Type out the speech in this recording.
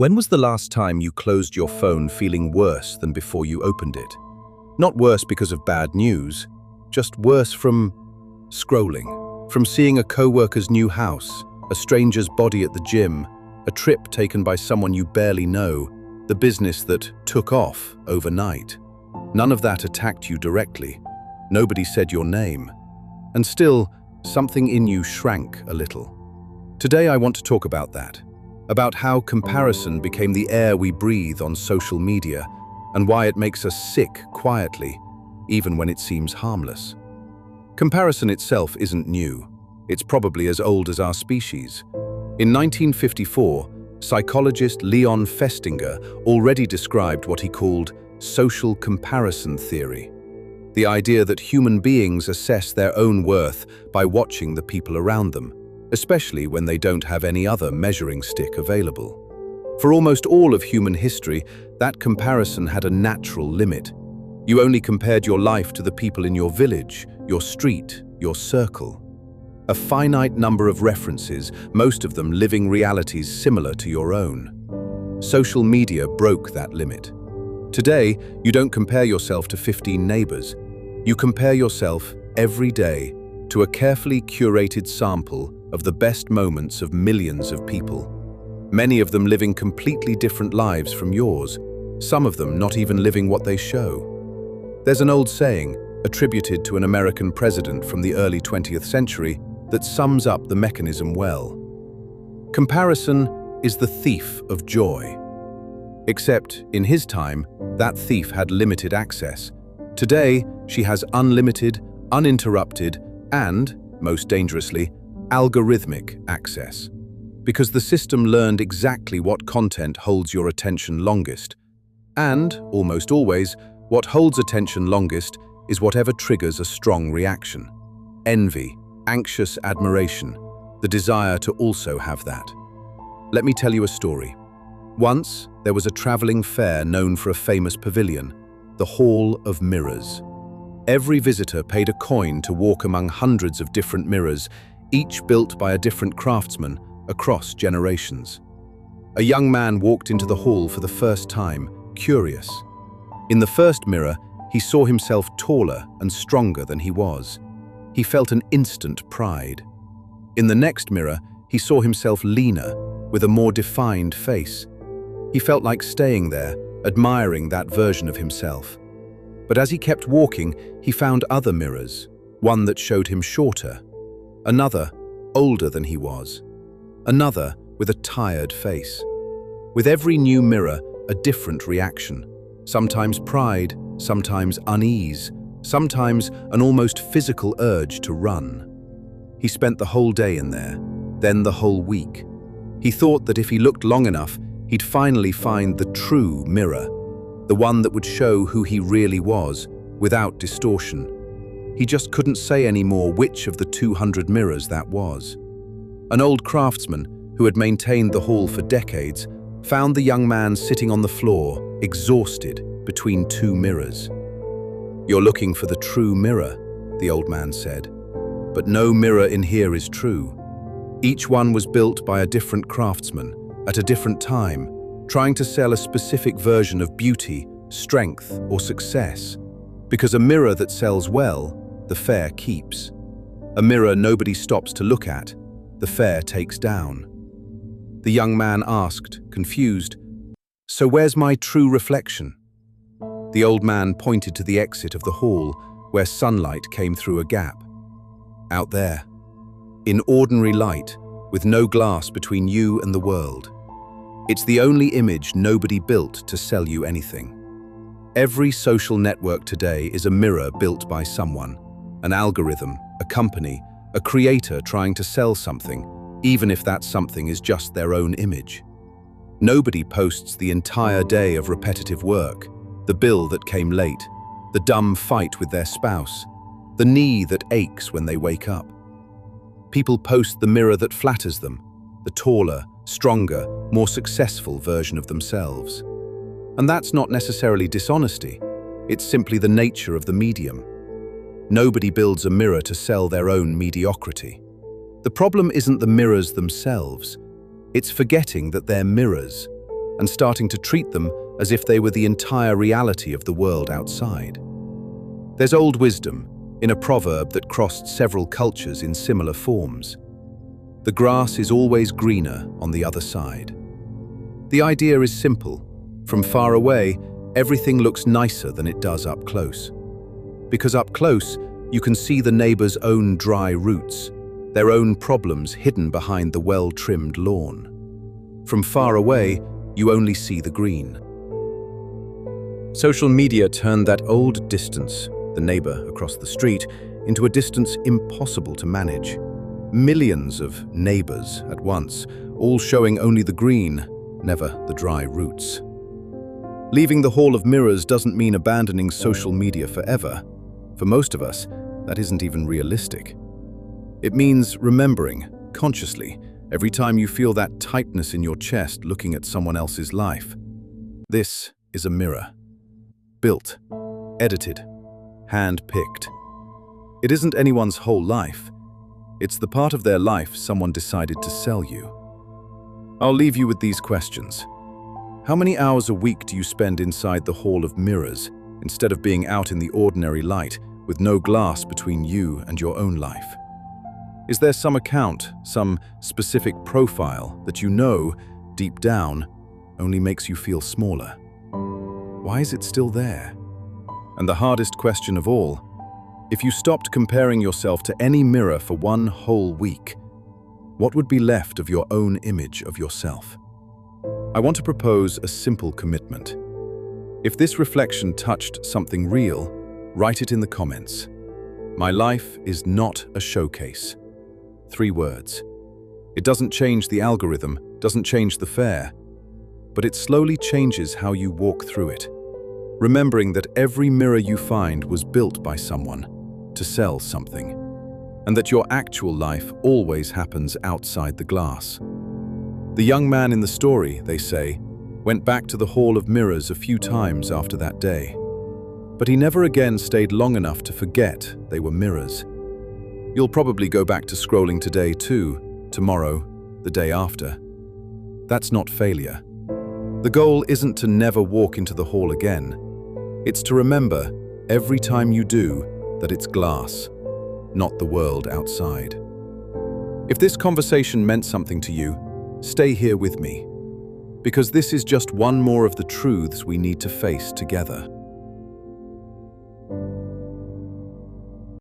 When was the last time you closed your phone feeling worse than before you opened it? Not worse because of bad news, just worse from scrolling, from seeing a coworker's new house, a stranger's body at the gym, a trip taken by someone you barely know, the business that took off overnight. None of that attacked you directly. Nobody said your name. And still, something in you shrank a little. Today I want to talk about that. About how comparison became the air we breathe on social media and why it makes us sick quietly, even when it seems harmless. Comparison itself isn't new. It's probably as old as our species. In 1954, psychologist Leon Festinger already described what he called social comparison theory, the idea that human beings assess their own worth by watching the people around them, especially when they don't have any other measuring stick available. For almost all of human history, that comparison had a natural limit. You only compared your life to the people in your village, your street, your circle. A finite number of references, most of them living realities similar to your own. Social media broke that limit. Today, you don't compare yourself to 15 neighbors. You compare yourself every day to a carefully curated sample of the best moments of millions of people. Many of them living completely different lives from yours, some of them not even living what they show. There's an old saying, attributed to an American president from the early 20th century, that sums up the mechanism well. Comparison is the thief of joy. Except, in his time, that thief had limited access. Today, she has unlimited, uninterrupted, and, most dangerously, algorithmic access. Because the system learned exactly what content holds your attention longest. And, almost always, what holds attention longest is whatever triggers a strong reaction. Envy, anxious admiration, the desire to also have that. Let me tell you a story. Once, there was a traveling fair known for a famous pavilion, the Hall of Mirrors. Every visitor paid a coin to walk among hundreds of different mirrors, each built by a different craftsman across generations. A young man walked into the hall for the first time, curious. In the first mirror, he saw himself taller and stronger than he was. He felt an instant pride. In the next mirror, he saw himself leaner, with a more defined face. He felt like staying there, admiring that version of himself. But as he kept walking, he found other mirrors, one that showed him shorter, another older than he was, another with a tired face. With every new mirror, a different reaction, sometimes pride, sometimes unease, sometimes an almost physical urge to run. He spent the whole day in there, then the whole week. He thought that if he looked long enough, he'd finally find the true mirror, the one that would show who he really was, without distortion. He just couldn't say anymore which of the 200 mirrors that was. An old craftsman, who had maintained the hall for decades, found the young man sitting on the floor, exhausted, between two mirrors. "You're looking for the true mirror," the old man said. "But no mirror in here is true. Each one was built by a different craftsman, at a different time, trying to sell a specific version of beauty, strength, or success. Because a mirror that sells well, the fair keeps. A mirror nobody stops to look at, the fair takes down." The young man asked, confused, "So where's my true reflection?" The old man pointed to the exit of the hall, where sunlight came through a gap. "Out there. In ordinary light, with no glass between you and the world. It's the only image nobody built to sell you anything." Every social network today is a mirror built by someone, an algorithm, a company, a creator trying to sell something, even if that something is just their own image. Nobody posts the entire day of repetitive work, the bill that came late, the dumb fight with their spouse, the knee that aches when they wake up. People post the mirror that flatters them, the taller, stronger, more successful version of themselves. And that's not necessarily dishonesty, it's simply the nature of the medium. Nobody builds a mirror to sell their own mediocrity. The problem isn't the mirrors themselves, it's forgetting that they're mirrors, and starting to treat them as if they were the entire reality of the world outside. There's old wisdom in a proverb that crossed several cultures in similar forms. The grass is always greener on the other side. The idea is simple. From far away, everything looks nicer than it does up close. Because up close, you can see the neighbor's own dry roots, their own problems hidden behind the well-trimmed lawn. From far away, you only see the green. Social media turned that old distance, the neighbor across the street, into a distance impossible to manage. Millions of neighbors at once, all showing only the green, never the dry roots. Leaving the Hall of Mirrors doesn't mean abandoning social media forever. For most of us, that isn't even realistic. It means remembering, consciously, every time you feel that tightness in your chest looking at someone else's life. This is a mirror. Built, edited, hand-picked. It isn't anyone's whole life. It's the part of their life someone decided to sell you. I'll leave you with these questions. How many hours a week do you spend inside the Hall of Mirrors, instead of being out in the ordinary light, with no glass between you and your own life? Is there some account, some specific profile that you know, deep down, only makes you feel smaller? Why is it still there? And the hardest question of all, if you stopped comparing yourself to any mirror for one whole week, what would be left of your own image of yourself? I want to propose a simple commitment. If this reflection touched something real, write it in the comments. My life is not a showcase. 3 words. It doesn't change the algorithm, doesn't change the fare, but it slowly changes how you walk through it. Remembering that every mirror you find was built by someone to sell something, and that your actual life always happens outside the glass. The young man in the story, they say, went back to the Hall of Mirrors a few times after that day, but he never again stayed long enough to forget they were mirrors. You'll probably go back to scrolling today too, tomorrow, the day after. That's not failure. The goal isn't to never walk into the hall again. It's to remember, every time you do, that it's glass, not the world outside. If this conversation meant something to you, stay here with me, because this is just one more of the truths we need to face together.